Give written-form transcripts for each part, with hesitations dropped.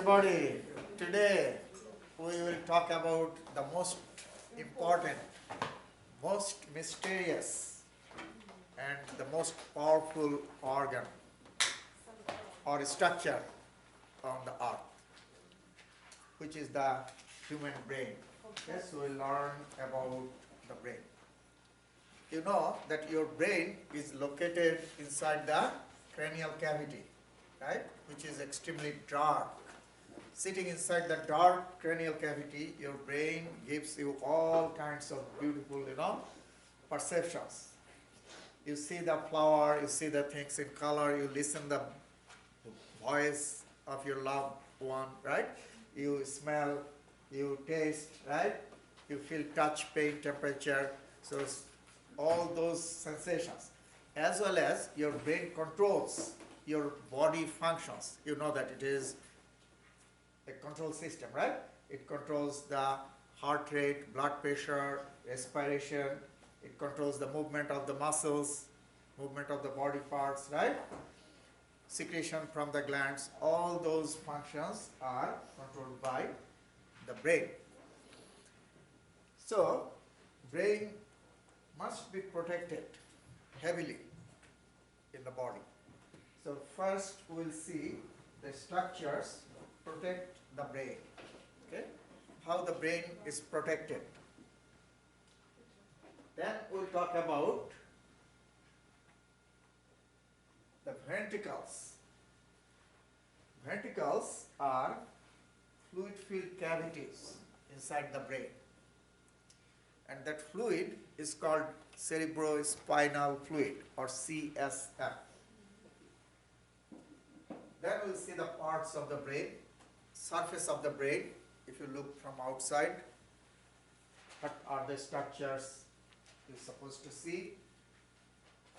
everybody. Today we will talk about the most important, most mysterious and the most powerful organ or structure on the earth, which is the human brain. Yes, we will learn about the brain. You know that your brain is located inside the cranial cavity, right, which is extremely dark. Sitting inside the dark cranial cavity, your brain gives you all kinds of beautiful, perceptions. You see the flower, you see the things in color, you listen the voice of your loved one, right? You smell, you taste, right? You feel touch, pain, temperature, so all those sensations. As well as your brain controls your body functions. You know that it is a control system, right? It controls the heart rate, blood pressure, respiration. It controls the movement of the muscles, movement of the body parts, right? Secretion from the glands. All those functions are controlled by the brain. So, brain must be protected heavily in the body. So first we'll see the structures protect the brain. Okay? How the brain is protected. Then we'll talk about the ventricles. Ventricles are fluid-filled cavities inside the brain. And that fluid is called cerebrospinal fluid or CSF. Then we'll see the parts of the brain, surface of the brain. If you look from outside, what are the structures you're supposed to see?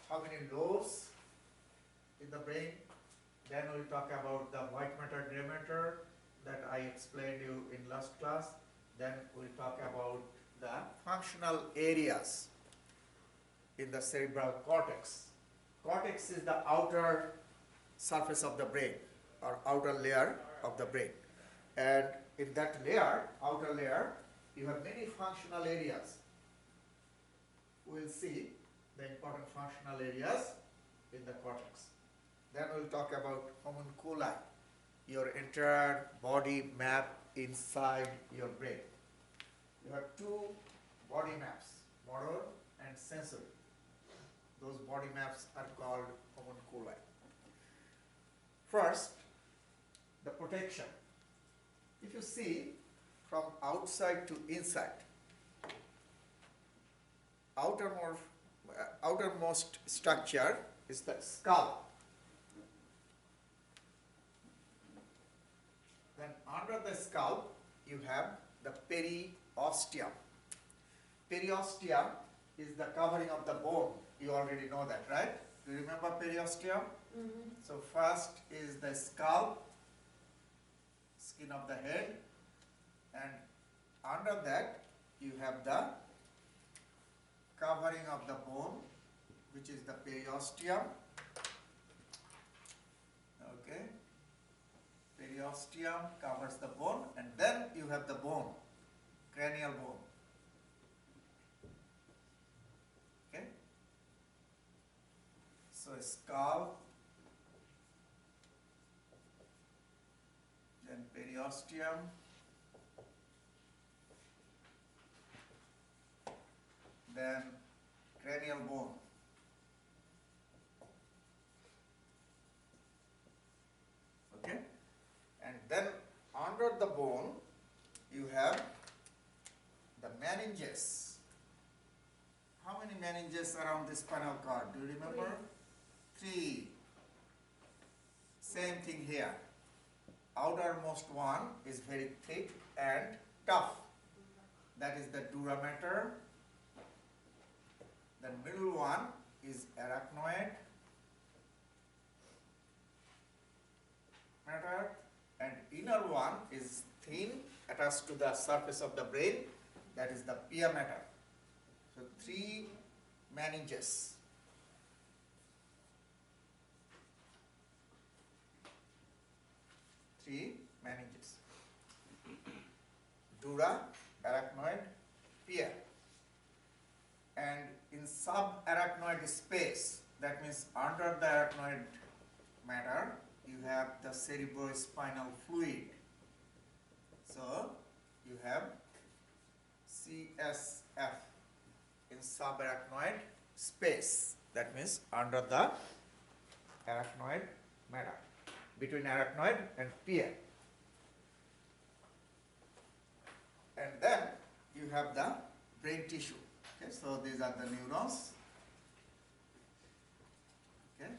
How many lobes in the brain? Then we'll talk about the white matter, gray matter that I explained you in last class. Then we'll talk about the functional areas in the cerebral cortex. Cortex is the outer surface of the brain or outer layer of the brain, and in that layer, outer layer, you have many functional areas. We'll see the important functional areas in the cortex. Then we'll talk about homunculi, your entire body map inside your brain. You have two body maps, motor and sensory. Those body maps are called homunculi. First, the protection. If you see from outside to inside, outermost structure is the skull. Then under the skull, you have the periosteum. Periosteum is the covering of the bone. You already know that, right? Do you remember periosteum? Mm-hmm. So first is the skull, skin of the head, and under that you have the covering of the bone, which is the periosteum. Okay. Periosteum covers the bone, and then you have the bone, cranial bone. Okay. So skull, then periosteum, then cranial bone. Okay? And then under the bone, you have the meninges. How many meninges around the spinal cord? Do you remember? Three. Same thing here. Outermost one is very thick and tough. That is the dura mater. The middle one is arachnoid matter, and inner one is thin, attached to the surface of the brain. That is the pia mater. So three meninges. Three meninges. dura, arachnoid pier. And in subarachnoid space, that means under the arachnoid matter, you have the cerebrospinal fluid. So you have CSF in subarachnoid space, that means under the arachnoid matter, between arachnoid and pier. And then you have the brain tissue. Okay, so these are the neurons. Okay,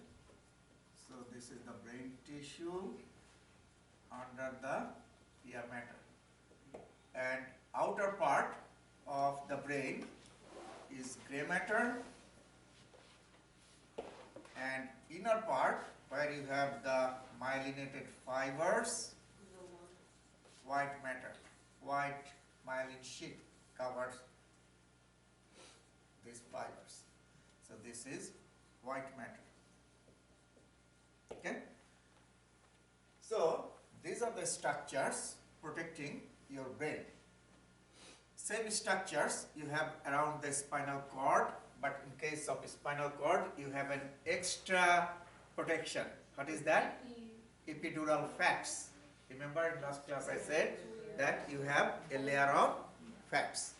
so this is the brain tissue under the pier matter. And outer part of the brain is gray matter, and inner part where you have the myelinated fibers, white matter. White myelin sheet covers these fibers. So this is white matter. Okay? So these are the structures protecting your brain. Same structures you have around the spinal cord, but in case of spinal cord, you have an extra protection. What is that? Epidural fats. Remember in last class I said that you have a layer of fats.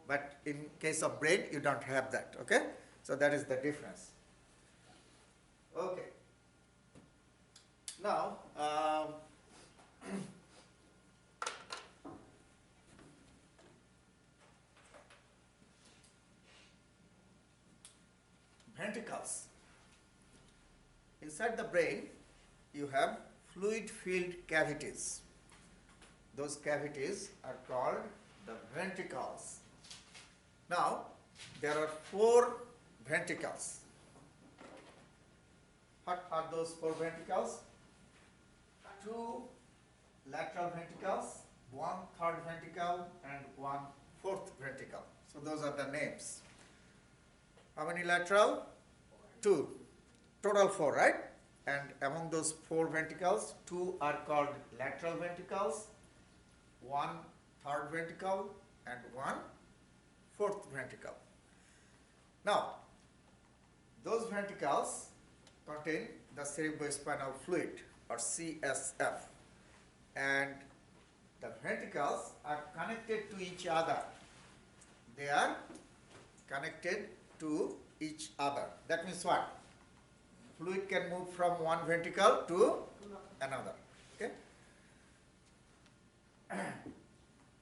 But in case of brain, you don't have that. Okay? So that is the difference. Okay. Now, ventricles. Inside the brain, you have fluid-filled cavities. Those cavities are called the ventricles. Now, there are 4 ventricles. What are those 4 ventricles? 2 lateral ventricles, 1 third ventricle, and 1 fourth ventricle. So those are the names. How many lateral? 2. Total 4, right? And among those 4 ventricles, 2 are called lateral ventricles, 1 third ventricle, and 1 fourth ventricle. Now, those ventricles contain the cerebrospinal fluid, or CSF, and the ventricles are connected to each other. They are connected to each other. That means what? Fluid can move from one ventricle to another. Okay?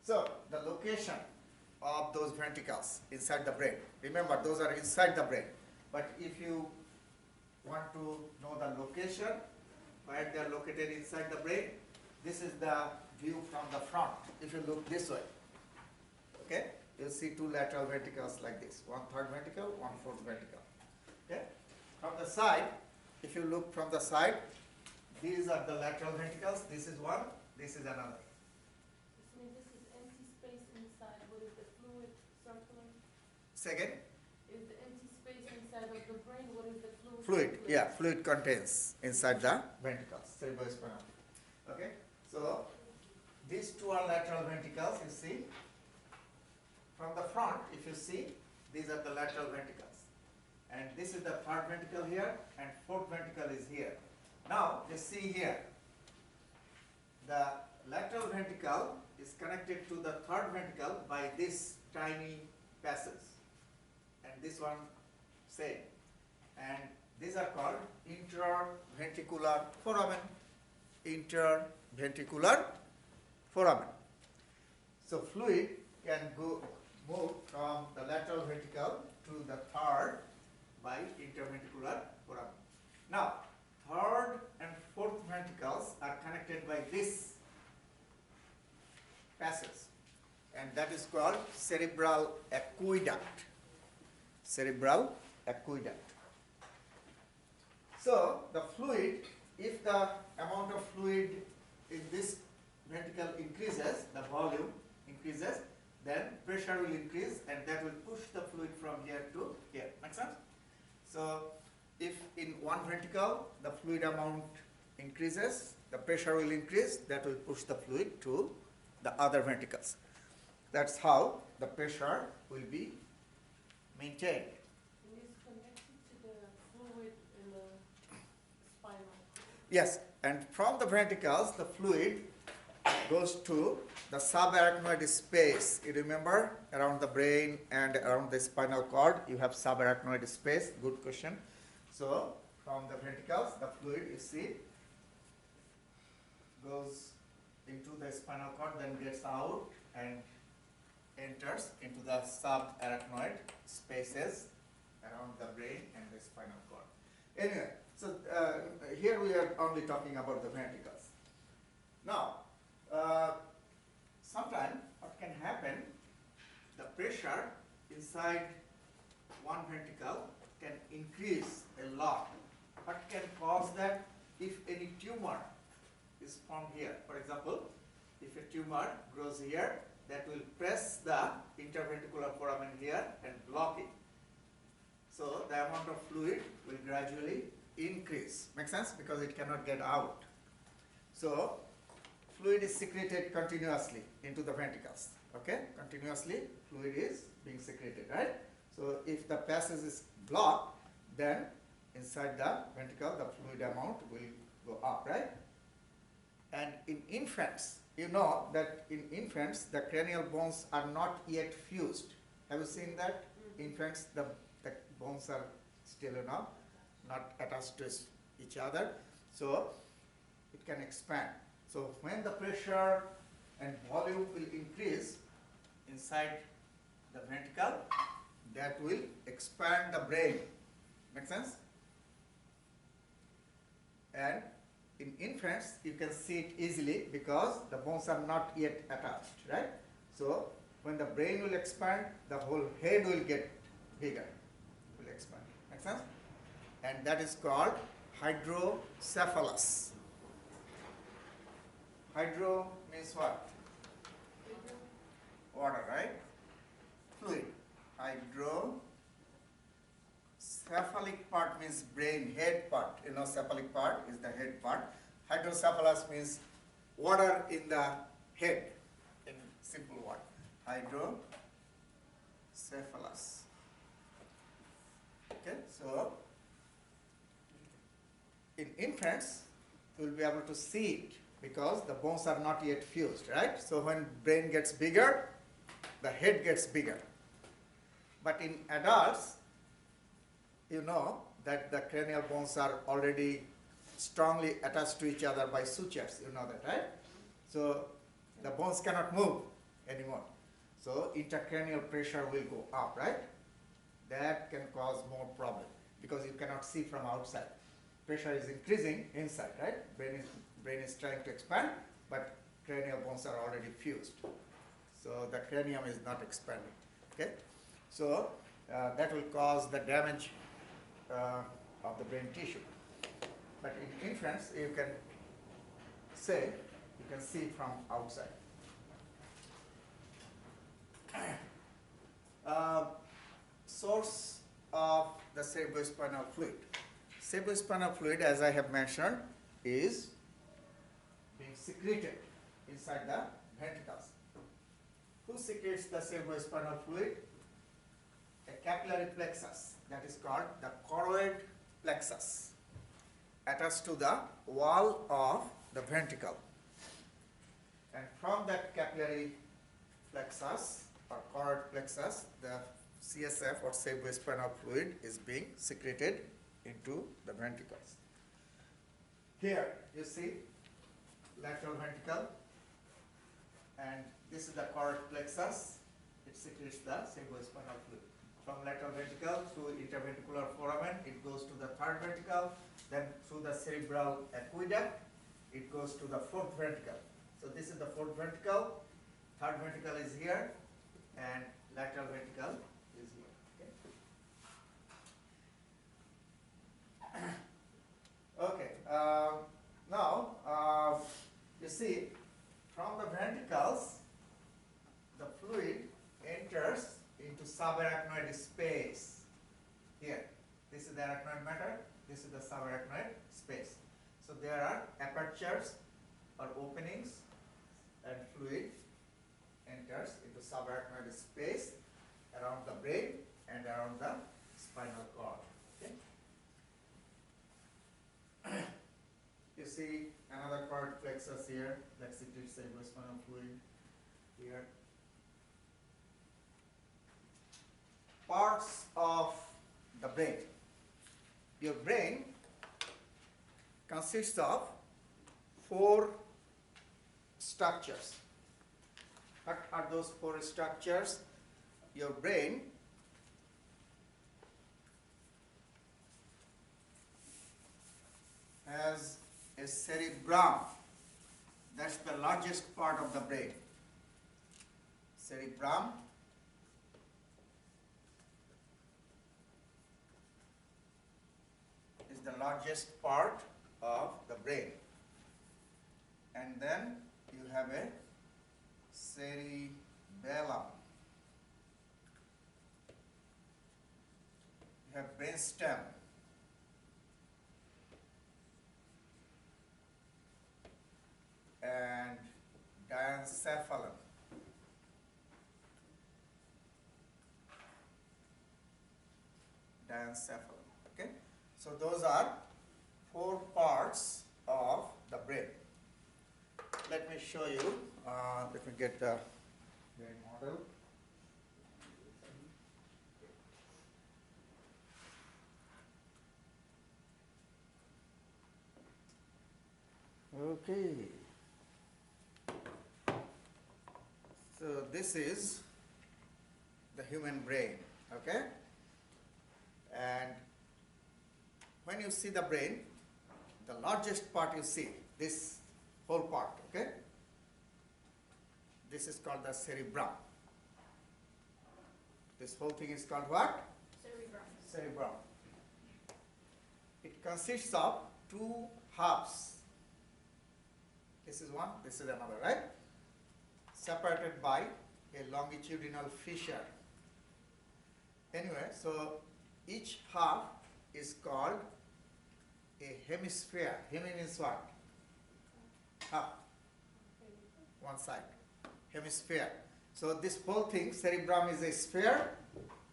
So, the location of those ventricles inside the brain. Remember, those are inside the brain. But if you want to know the location, where they are located inside the brain, this is the view from the front. If you look this way, okay, you'll see 2 lateral ventricles like this. 1 third ventricle, 1 fourth ventricle. Okay? From the side, if you look from the side, these are the lateral ventricles. This is one, this is another. This is empty space inside. What is the fluid circling? Second? Is the empty space inside of the brain? What is the fluid? Fluid, yeah, fluid contains inside the ventricles, cerebrospinal. Okay, so these 2 are lateral ventricles, you see. From the front, if you see, these are the lateral ventricles. And this is the third ventricle here, and fourth ventricle is here. Now, you see here, the lateral ventricle is connected to the third ventricle by this tiny passage. And this one, same. And these are called interventricular foramen. Interventricular foramen. So fluid can move from the lateral ventricle to the third by interventricular foramen. Now, third and fourth ventricles are connected by this passage, and that is called cerebral aqueduct. Cerebral aqueduct. So, the fluid, if the amount of fluid in this ventricle increases, the volume increases, then pressure will increase, and that will push the fluid from here to here. Make sense? So, if in one ventricle the fluid amount increases, the pressure will increase, that will push the fluid to the other ventricles. That's how the pressure will be maintained. And it's connected to the fluid in the spinal cord. Yes, and from the ventricles, the fluid goes to the subarachnoid space. You remember, around the brain and around the spinal cord, you have subarachnoid space. Good question. So, from the ventricles, the fluid, you see, goes into the spinal cord, then gets out and enters into the subarachnoid spaces around the brain and the spinal cord. Anyway, so here we are only talking about the ventricles. Now, sometimes what can happen, the pressure inside one ventricle can increase a lot. What can cause that? If any tumor is formed here. For example, if a tumor grows here, that will press the interventricular foramen here and block it. So the amount of fluid will gradually increase. Make sense? Because it cannot get out. So fluid is secreted continuously into the ventricles. Okay? Continuously fluid is being secreted, right? So if the passage is blocked, then inside the ventricle the fluid amount will go up, right? And in infants, you know that in infants the cranial bones are not yet fused. Have you seen that? Infants, the bones are still, you know, not attached to each other. So it can expand. So when the pressure and volume will increase inside the ventricle, that will expand the brain. Make sense? And in infants, you can see it easily because the bones are not yet attached, right? So when the brain will expand, the whole head will get bigger, will expand. Make sense? And that is called hydrocephalus. Hydro means what? Water, right? Fluid. Hydrocephalic part means brain, head part. You know, cephalic part is the head part. Hydrocephalus means water in the head, in simple word. Hydrocephalus. Okay, so in infants, you will be able to see it because the bones are not yet fused, right? So when brain gets bigger, the head gets bigger. But in adults, you know that the cranial bones are already strongly attached to each other by sutures. You know that, right? So the bones cannot move anymore. So intracranial pressure will go up, right? That can cause more problem because you cannot see from outside. Pressure is increasing inside, right? Brain is trying to expand, but cranial bones are already fused. So the cranium is not expanding. Okay? So that will cause the damage of the brain tissue. But in infants, you can see from outside. Source of the cerebrospinal fluid. Cerebrospinal fluid, as I have mentioned, is being secreted inside the ventricles. Who secretes the cerebrospinal fluid? A capillary plexus, that is called the choroid plexus, attached to the wall of the ventricle. And from that capillary plexus or choroid plexus, the CSF or cerebrospinal fluid is being secreted into the ventricles. Here you see lateral ventricle, and this is the choroid plexus. It secretes the cerebrospinal fluid. From lateral ventricle through interventricular foramen, it goes to the third ventricle, then through the cerebral aqueduct, it goes to the fourth ventricle. So this is the fourth ventricle, third ventricle is here, and lateral ventricle is here. Okay. Now you see from the ventricles, the fluid enters into subarachnoid space. Here, this is the arachnoid matter, this is the subarachnoid space. So there are apertures or openings, and fluid subarachnoid space around the brain and around the spinal cord. Okay? You see another cord plexus here, laxitive cerebrospinal fluid here. Parts of the brain. Your brain consists of 4 structures. What are those 4 structures? Your brain has a cerebrum. That's the largest part of the brain. Cerebrum. Is the largest part of the brain. And then you have a cerebellum. You have brainstem. And diencephalon. Diencephalon. Okay? So those are 4 parts of the brain. Let me show you. Let me get the brain model. Okay. So this is the human brain. Okay? And when you see the brain, the largest part you see, this whole part, okay? This is called the cerebrum. This whole thing is called what? Cerebrum. Cerebrum. It consists of 2 halves. This is one, this is another, right? Separated by a longitudinal fissure. Anyway, so each half is called a hemisphere. Hemi means what? Half. One side. Hemisphere. So this whole thing, cerebrum is a sphere.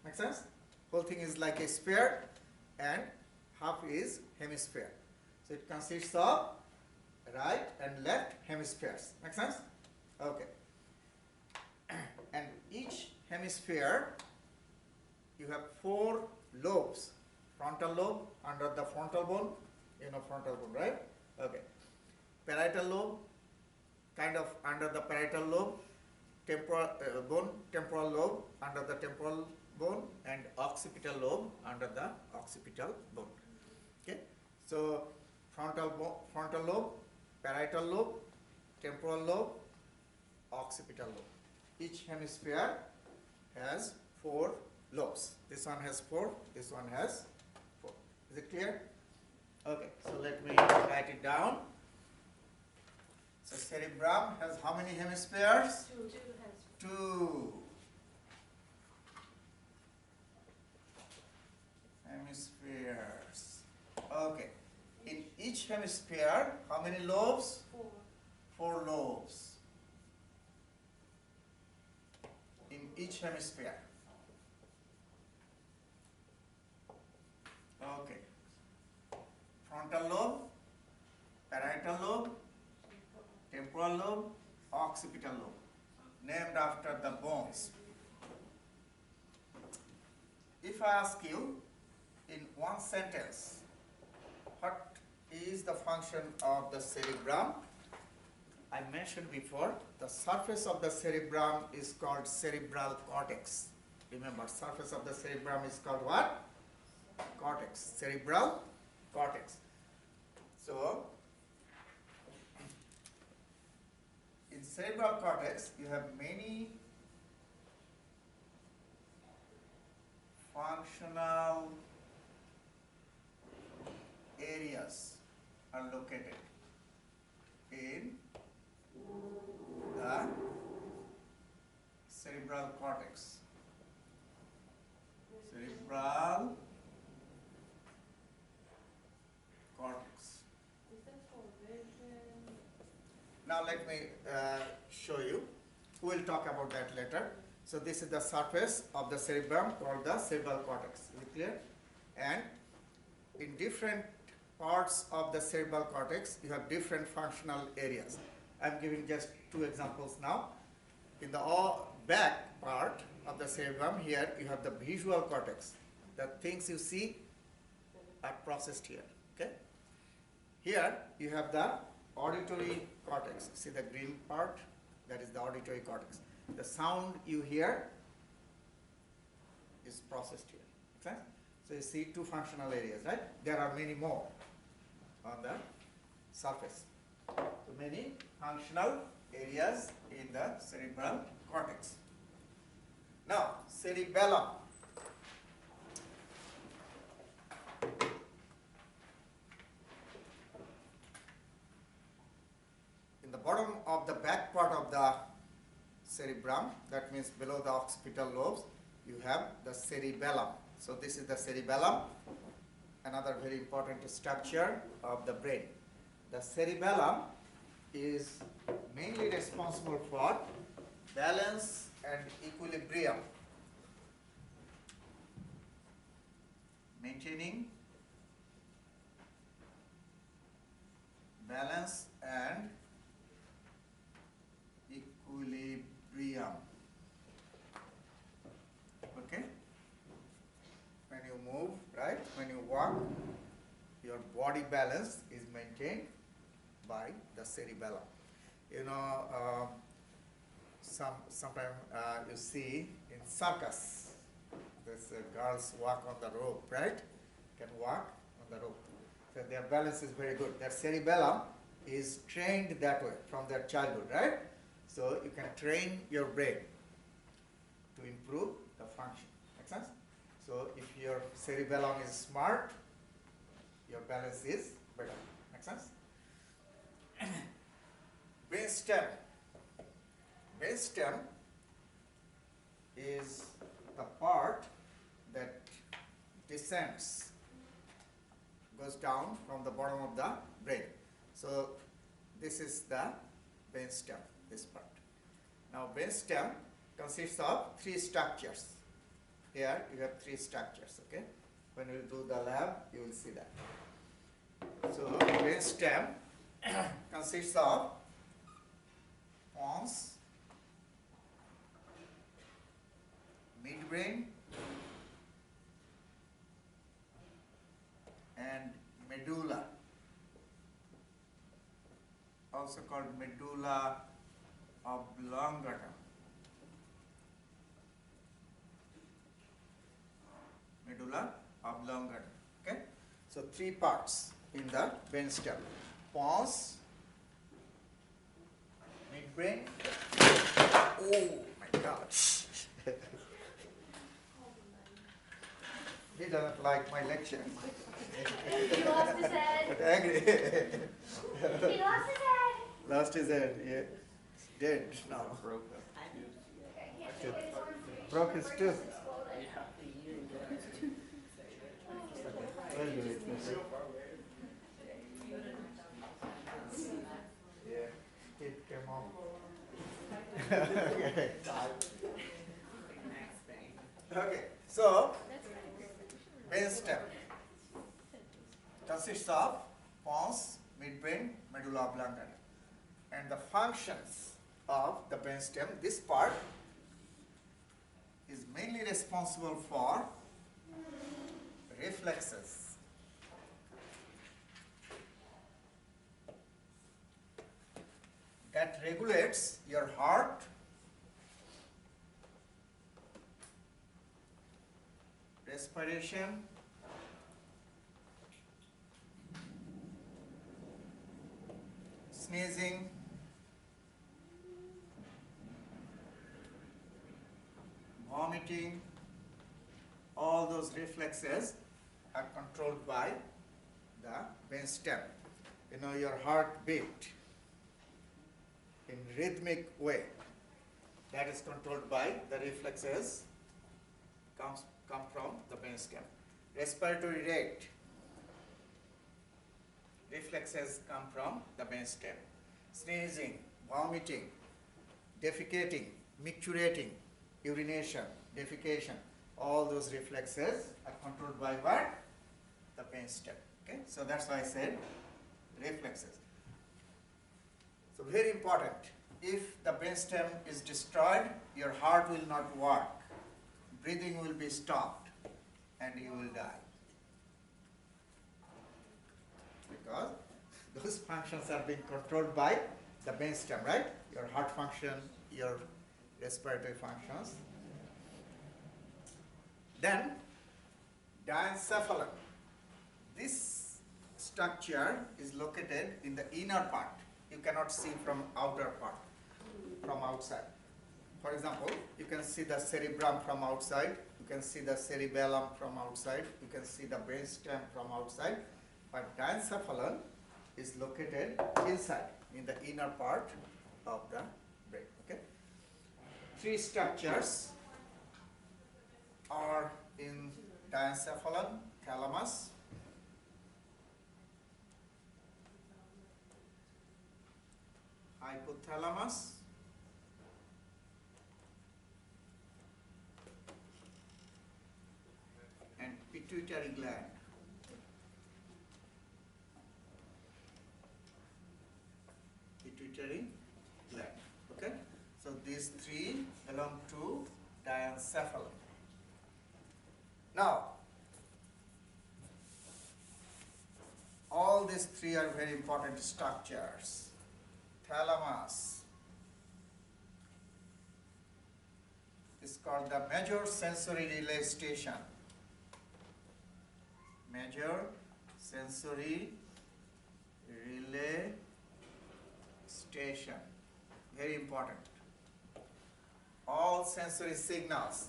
Make sense? Whole thing is like a sphere and half is hemisphere. So it consists of right and left hemispheres. Make sense? Okay. And each hemisphere, you have 4 lobes. Frontal lobe under the frontal bone. You know frontal bone, right? Okay. Parietal lobe, kind of under the parietal lobe. Temporal bone, temporal lobe under the temporal bone, and occipital lobe under the occipital bone. Okay. So frontal lobe, parietal lobe, temporal lobe, occipital lobe. Each hemisphere has 4 lobes. This one has 4, this one has 4. Is it clear? Okay, so let me write it down. So cerebrum has how many hemispheres? 2 has 2 hemispheres. Okay. In each hemisphere, how many lobes? 4. 4 lobes. In each hemisphere. Okay. Frontal lobe, parietal lobe, temporal lobe, occipital lobe, named after the bones. If I ask you in one sentence, what is the function of the cerebrum? I mentioned before, the surface of the cerebrum is called cerebral cortex. Remember, surface of the cerebrum is called what? Cortex, cerebral cortex. So, in cerebral cortex, you have many functional areas are located in the cerebral cortex. Cerebral cortex. Is that for vision? Now let me show you. We'll talk about that later. So this is the surface of the cerebrum called the cerebral cortex. Is it clear? And in different parts of the cerebral cortex, you have different functional areas. I'm giving just two examples now. In the back part of the cerebrum, here you have the visual cortex. The things you see are processed here. Okay? Here you have the auditory cortex. See the green part? That is the auditory cortex. The sound you hear is processed here. Okay? So you see two functional areas, right? There are many more on the surface. So many functional areas in the cerebral cortex. Now, cerebellum. In the bottom of the back part of the cerebrum, that means below the occipital lobes, you have the cerebellum. So this is the cerebellum, another very important structure of the brain. The cerebellum is mainly responsible for balance and equilibrium, maintaining balance and equilibrium. Okay? When you move, right? When you walk, your body balance is maintained by the cerebellum. You know, sometimes you see in circus, these girls walk on the rope, right? Can walk on the rope. So their balance is very good. Their cerebellum is trained that way from their childhood, right? So you can train your brain to improve the function. Make sense? So if your cerebellum is smart, your balance is better. Make sense? Brainstem. Brainstem is the part that descends, goes down from the bottom of the brain. So this is the brainstem, this part. Now brainstem consists of three structures. Here you have three structures, okay? When you do the lab, you will see that. So brainstem consists of pons, midbrain, and medulla, also called medulla oblongata. Medulla oblongata. Okay? So three parts in the brainstem: pons, midbrain. Oh my gosh! He doesn't like my lecture. He lost his head. But angry. He lost his head. Lost his head. Yeah. Dead now. Broke his tooth. Yeah, it came off. Okay. Okay, so brainstem consists of pons, midbrain, medulla oblongata, and the functions of the brainstem. This part is mainly responsible for reflexes. That regulates your heart, respiration, sneezing, vomiting. All those reflexes are controlled by the brainstem. You know, your heartbeat in rhythmic way, that is controlled by the reflexes come from the brainstem. Respiratory rate, reflexes come from the brainstem. Sneezing, vomiting, defecating, micturating, urination, defecation, all those reflexes are controlled by what? The brainstem. Okay, so that's why I said reflexes. So very important. If the brainstem is destroyed, your heart will not work, breathing will be stopped, and you will die. Because those functions are being controlled by the brainstem, right? Your heart function, your respiratory functions. Then, diencephalon. This structure is located in the inner part. You cannot see from outer part, from outside. For example, you can see the cerebrum from outside, you can see the cerebellum from outside, you can see the brainstem from outside, but diencephalon is located inside, in the inner part of the brain. Okay? Three structures are in diencephalon: thalamus, hypothalamus, and pituitary gland. Pituitary gland. Okay? So these three belong to diencephalon. Now, all these three are very important structures. Thalamus is called the major sensory relay station. Major sensory relay station. Very important. All sensory signals.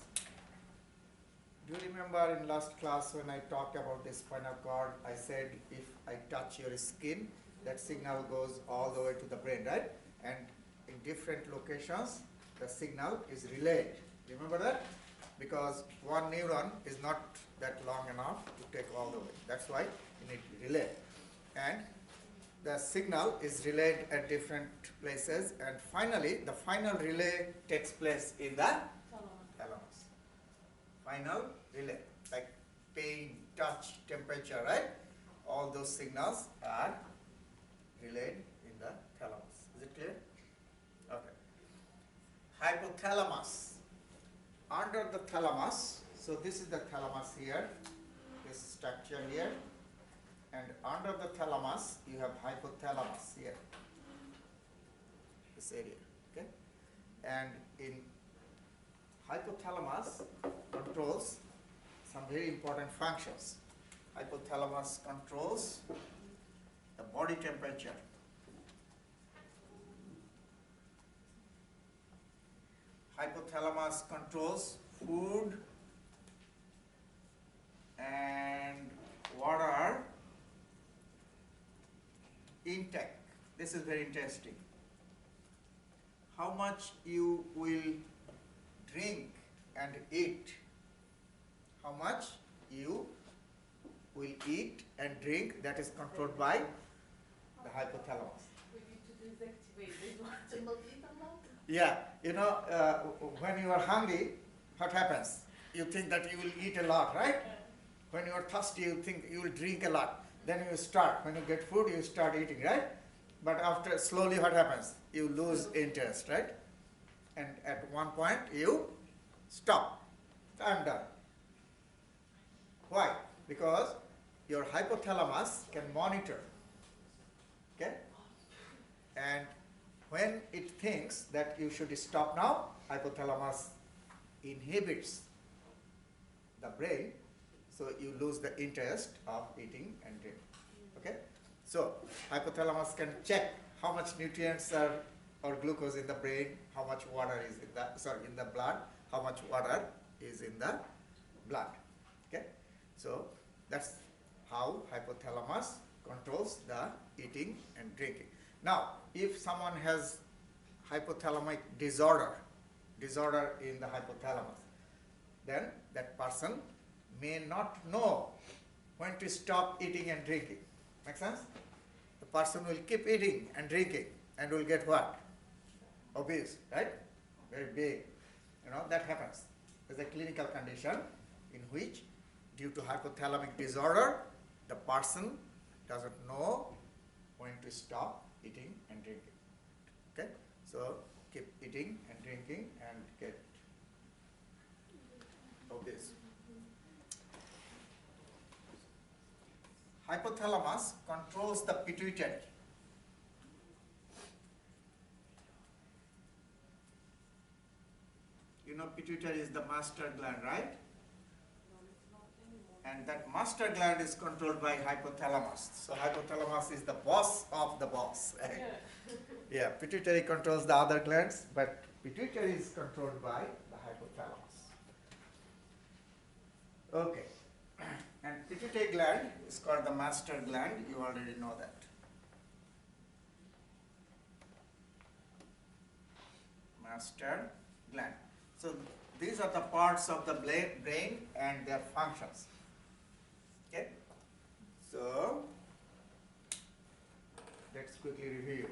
Do you remember in last class when I talked about the spinal cord, I said if I touch your skin, that signal goes all the way to the brain, right? And in different locations, the signal is relayed. Remember that? Because one neuron is not that long enough to take all the way. That's why you need relay. And the signal is relayed at different places, and finally, the final relay takes place in the thalamus. Final relay, like pain, touch, temperature, right? All those signals are relayed in the thalamus. Is it clear? Okay. Hypothalamus. Under the thalamus, so this is the thalamus here, this structure here, and under the thalamus you have hypothalamus here, this area, okay? And in hypothalamus controls some very important functions. Hypothalamus controls the body temperature. Hypothalamus controls food and water intake. This is very interesting. How much you will drink and eat. How much you will eat and drink, that is controlled by the hypothalamus. We need to deactivate this one. Yeah, you know, when you are hungry, what happens? You think that you will eat a lot, right? When you are thirsty, you think you will drink a lot. Then you start, when you get food, you start eating, right? But after, slowly what happens? You lose interest, right? And at one point, you stop. I'm done. Why? Because your hypothalamus can monitor, okay? And when it thinks that you should stop now, hypothalamus inhibits the brain, so you lose the interest of eating and drinking. Okay? So hypothalamus can check how much nutrients are or glucose in the brain, how much water is in the blood, how much water is in the blood. Okay? So that's how hypothalamus controls the eating and drinking. Now, if someone has hypothalamic disorder in the hypothalamus, then that person may not know when to stop eating and drinking. Make sense? The person will keep eating and drinking and will get what? Obese, right? Very big. That happens. It's a clinical condition in which, due to hypothalamic disorder, the person doesn't know when to stop eating and drinking. Okay? So keep eating and drinking and get obese. Hypothalamus controls the pituitary. Pituitary is the master gland, right? And that master gland is controlled by hypothalamus. So hypothalamus is the boss of the boss. Right? Yeah, pituitary controls the other glands, but pituitary is controlled by the hypothalamus. Okay. And pituitary gland is called the master gland. You already know that. Master gland. So these are the parts of the brain and their functions. Okay? So let's quickly review.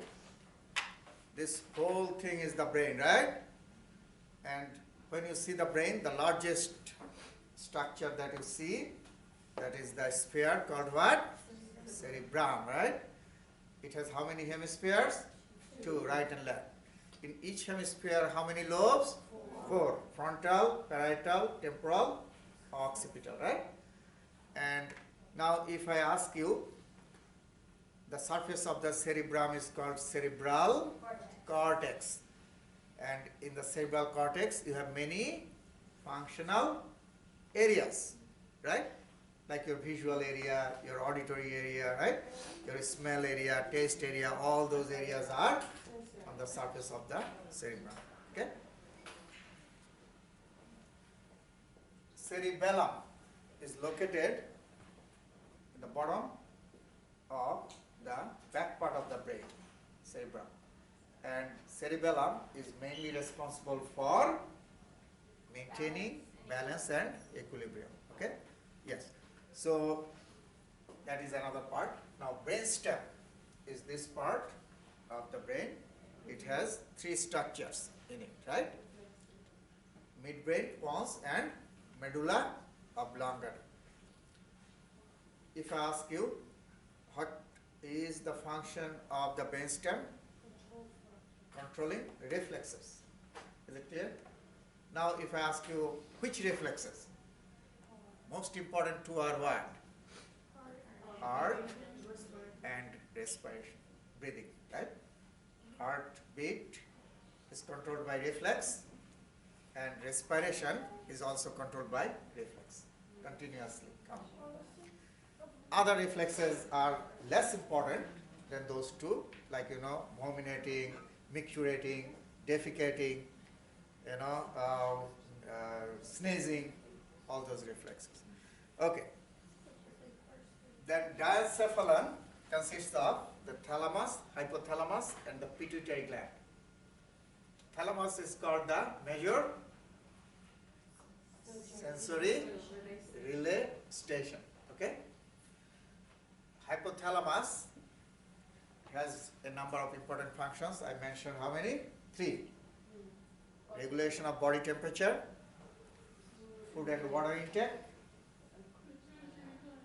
This whole thing is the brain, right? And when you see the brain, the largest structure that you see, that is the sphere called what? Cerebrum, right? It has how many hemispheres? 2, right and left. In each hemisphere, how many lobes? 4. Frontal, parietal, temporal, occipital, right? And now if I ask you, the surface of the cerebrum is called cerebral cortex. And in the cerebral cortex, you have many functional areas, right? Like your visual area, your auditory area, right? Your smell area, taste area, all those areas are on the surface of the cerebrum, okay? Cerebellum is located in the bottom of the back part of the brain, cerebrum. And cerebellum is mainly responsible for maintaining balance and equilibrium. Okay? Yes. So that is another part. Now brainstem is this part of the brain. It has 3 structures in it, right? Midbrain, pons, and medulla oblongata. If I ask you, what is the function of the brainstem? Controlling reflexes. Is it clear? Now if I ask you, which reflexes? Most important 2 are what? Heart and respiration, breathing, right? Heartbeat is controlled by reflex, and respiration is also controlled by reflex, continuously come. Other reflexes are less important than those 2, like vomiting, micturating, defecating, sneezing, all those reflexes. Okay. Then diencephalon consists of the thalamus, hypothalamus, and the pituitary gland. Thalamus is called the major sensory relay station. Okay. Hypothalamus has a number of important functions. I mentioned how many? 3. Regulation of body temperature, food and water intake,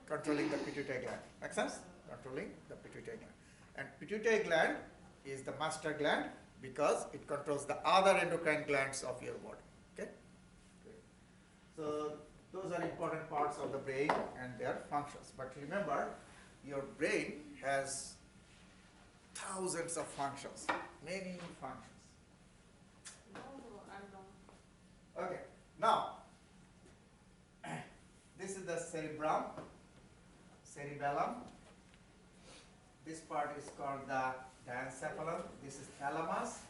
controlling the pituitary gland. Make sense? Controlling the pituitary gland. And pituitary gland is the master gland because it controls the other endocrine glands of your body. Okay? So those are important parts of the brain and their functions. But remember, your brain has thousands of functions, many functions. Okay, now this is the cerebrum, cerebellum. This part is called the diencephalon. This is thalamus,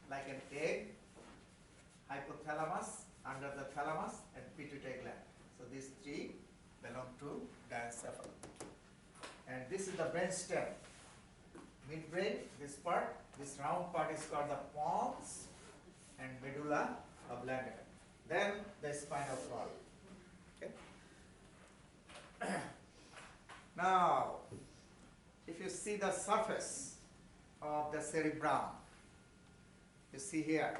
like an egg, hypothalamus, under the thalamus, and pituitary gland. So these 3 belong to diencephalon. And this is the brainstem. Midbrain, this part, this round part is called the pons and medulla oblongata. Then the spinal cord. Okay. Now, if you see the surface of the cerebrum, you see here,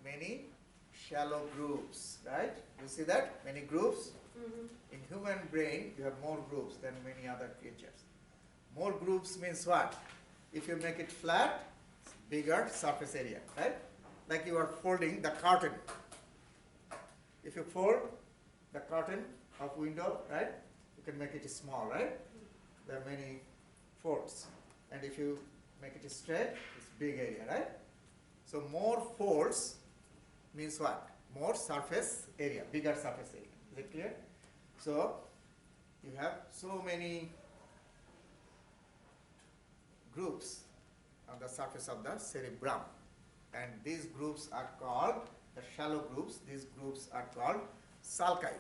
many shallow grooves, right? You see that? Many grooves. In human brain, you have more grooves than many other creatures. More grooves means what? If you make it flat, it's bigger surface area, right? Like you are folding the curtain. If you fold the curtain of window, right? You can make it small, right? There are many folds. And if you make it straight, it's big area, right? So more folds means what? More surface area, bigger surface area. Is it clear? So you have so many grooves on the surface of the cerebrum. And these grooves are called, the shallow grooves, these grooves are called sulci.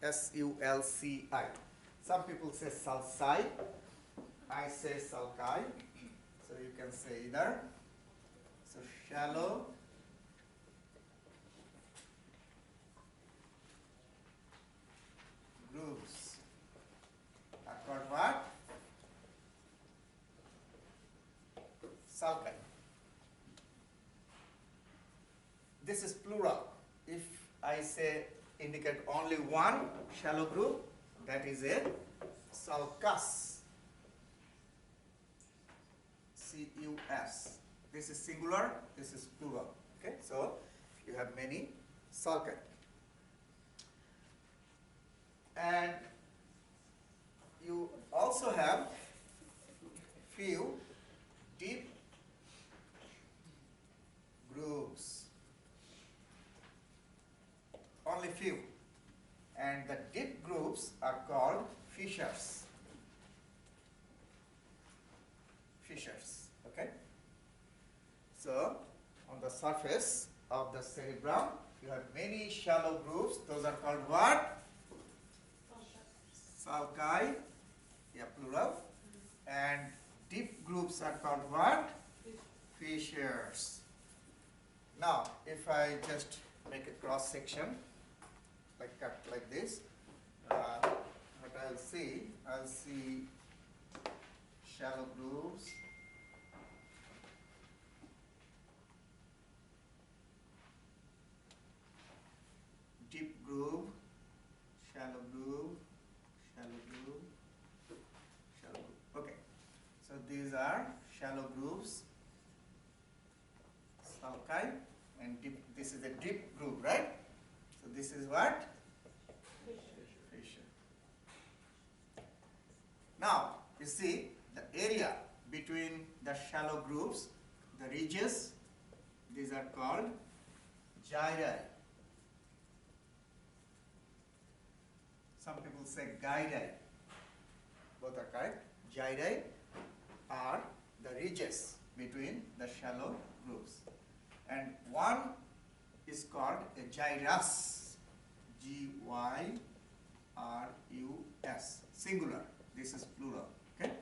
S-U-L-C-I. Some people say sulci. I say sulci. So you can say either. So shallow grooves are called what? Sulci. This is plural. If I say indicate only one shallow groove, that is a sulcus. C-U-S. This is singular, this is plural. Okay, so you have many sulci. And you also have few deep grooves. Only few. And the deep grooves are called fissures. Fissures. Okay? So, on the surface of the cerebrum, you have many shallow grooves. Those are called what? Sulci. Yeah, plural. And deep grooves are called what? Fissures. Now, if I just make a cross section, like cut like this, what I'll see shallow grooves, deep groove, shallow groove, shallow groove, shallow groove. Okay, so these are shallow grooves, sulci, and deep. This is a deep groove, right? So this is what? Fissure. Now, you see the area between the shallow grooves, the ridges, these are called gyri. Some people say gyri. Both are correct. Gyri are the ridges between the shallow grooves. And one is called a gyrus. G-Y-R-U-S. Singular. This is plural. Okay?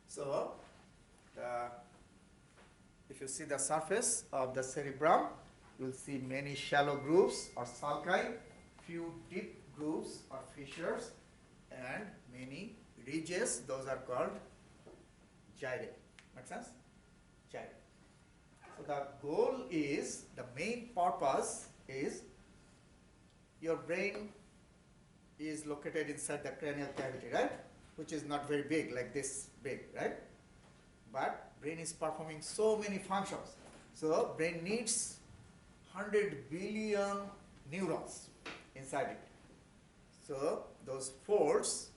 So, if you see the surface of the cerebrum, you will see many shallow grooves or sulci, few deep grooves or fissures, and many ridges. Those are called gyri. Make sense? Gyri. So the goal is, the main purpose is, your brain is located inside the cranial cavity, right? Which is not very big, like this big, right? But brain is performing so many functions. So brain needs 100 billion neurons inside it. So those folds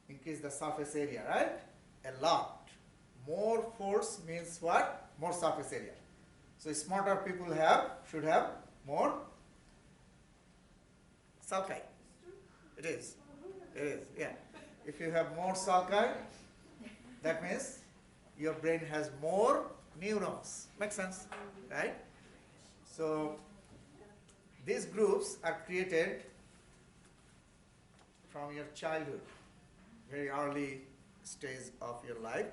increase the surface area, right? A lot. More folds means what? More surface area. So smarter people should have more sulci. It is. It is, yeah. If you have more sulci, that means your brain has more neurons. Makes sense, right? So these grooves are created from your childhood, very early stage of your life.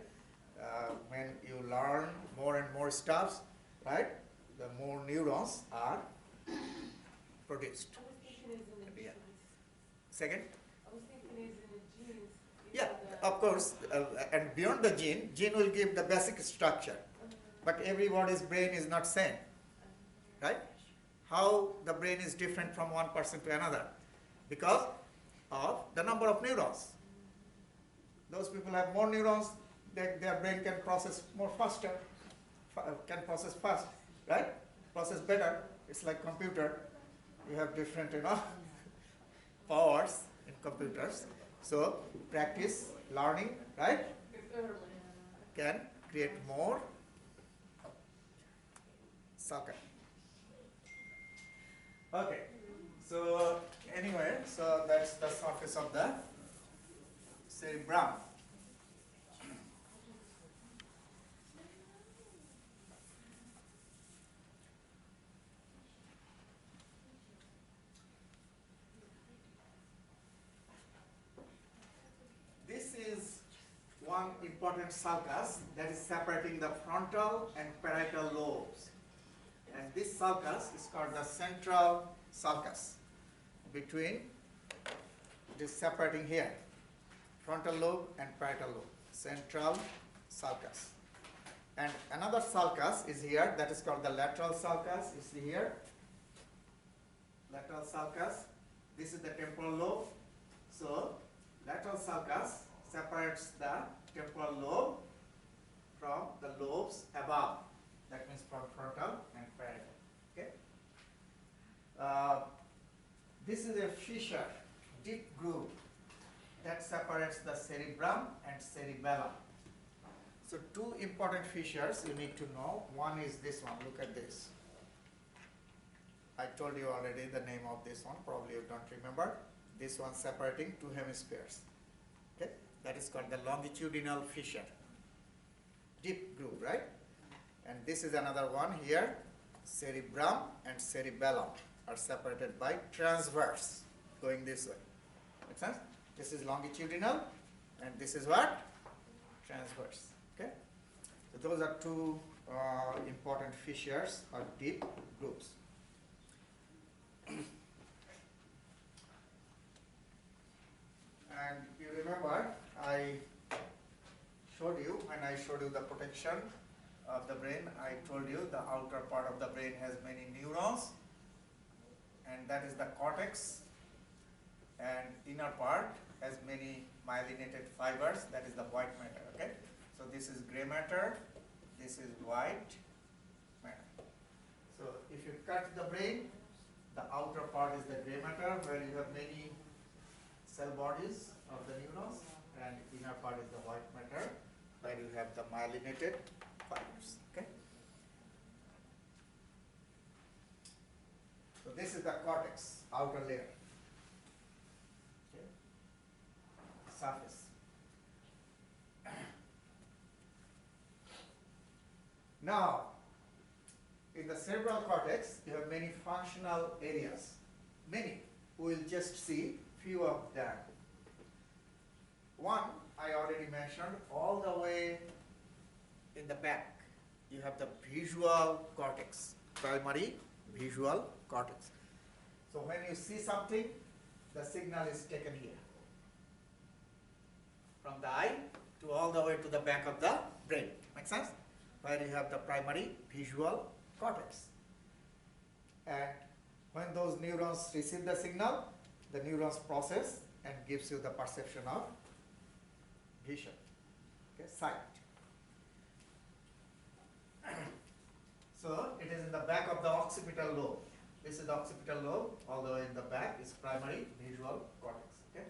When you learn more and more stuff, right, the more neurons are produced. I was thinking it's in the Yeah. genes. Second? I was thinking it's in the genes. Yeah, of course. And beyond the gene will give the basic structure. But everybody's brain is not same. right? How the brain is different from one person to another? Because of the number of neurons. Those people have more neurons, their brain can process more faster, can process fast, right? Process better. It's like computer. You have different, powers in computers. So practice, learning, right, can create more sulci. Okay. So anyway, so that's the surface of the cerebrum. This is one important sulcus that is separating the frontal and parietal lobes. And this sulcus is called the central sulcus. Between, it is separating here, frontal lobe and parietal lobe, central sulcus. And another sulcus is here, that is called the lateral sulcus. You see here, lateral sulcus. This is the temporal lobe. So lateral sulcus separates the temporal lobe from the lobes above. That means from frontal and parietal. Okay. This is a fissure, deep groove that separates the cerebrum and cerebellum. So two important fissures you need to know. One is this one. Look at this. I told you already the name of this one. Probably you don't remember. This one separating two hemispheres. Okay, that is called the longitudinal fissure. Deep groove, right? And this is another one here. Cerebrum and cerebellum are separated by transverse, going this way. Make sense? This is longitudinal, and this is what? Transverse. Okay. So those are two important fissures or deep grooves. And you remember, I showed you, when I showed you the protection of the brain, I told you the outer part of the brain has many neurons, and that is the cortex, and inner part has many myelinated fibers, that is the white matter. Okay, so this is gray matter, this is white matter. So if you cut the brain, the outer part is the gray matter, where you have many cell bodies of the neurons, and inner part is the white matter, where you have the myelinated fibers. Okay. So this is the cortex, outer layer. Okay. Surface. Now, in the cerebral cortex, you have many functional areas. Many. We will just see few of them. One, I already mentioned, all the way in the back, you have the visual cortex, primary visual cortex. So when you see something, the signal is taken here. From the eye to all the way to the back of the brain. Make sense? Where you have the primary visual cortex. And when those neurons receive the signal, the neurons process and gives you the perception of vision, okay, sight. So it is in the back of the occipital lobe. This is the occipital lobe, all the way in the back is primary visual cortex. Okay.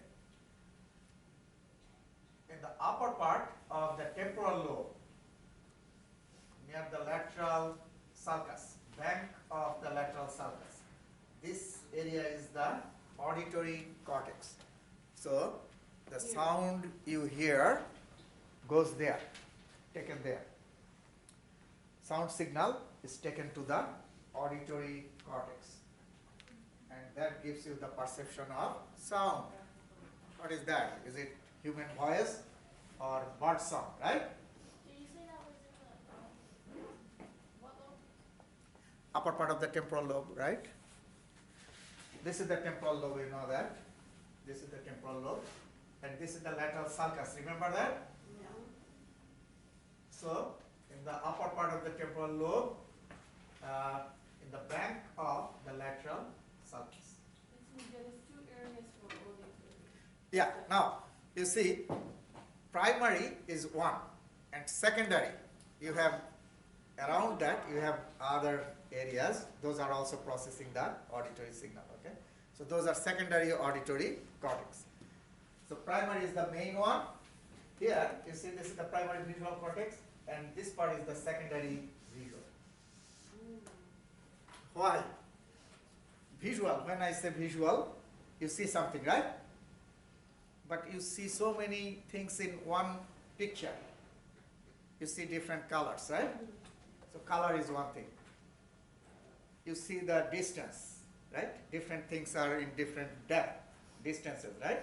In the upper part of the temporal lobe, near the lateral sulcus, bank of the lateral sulcus, this area is the auditory cortex. So the sound you hear goes there, taken there. Sound signal is taken to the auditory cortex, and that gives you the perception of sound. What is that? Is it human voice or bird song, right? Did you say that was in the what lobe? Upper part of the temporal lobe, right? This is the temporal lobe, you know that. This is the temporal lobe, and this is the lateral sulcus. Remember that? Yeah. So, in the upper part of the temporal lobe, in the back Yeah, now, you see, primary is one, and secondary, you have, around that, you have other areas, those are also processing the auditory signal, okay? So those are secondary auditory cortex. So primary is the main one. Here, you see this is the primary visual cortex, and this part is the secondary visual. Why? Visual, when I say visual, you see something, right? But you see so many things in one picture. You see different colors, right? So color is one thing. You see the distance, right? Different things are in different depth, distances, right?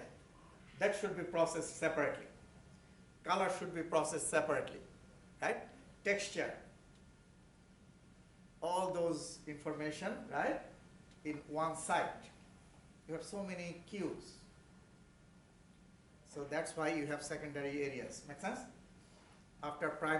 That should be processed separately. Color should be processed separately, right? Texture, all those information, right? In one site. You have so many cues. So that's why you have secondary areas. Make sense? After primary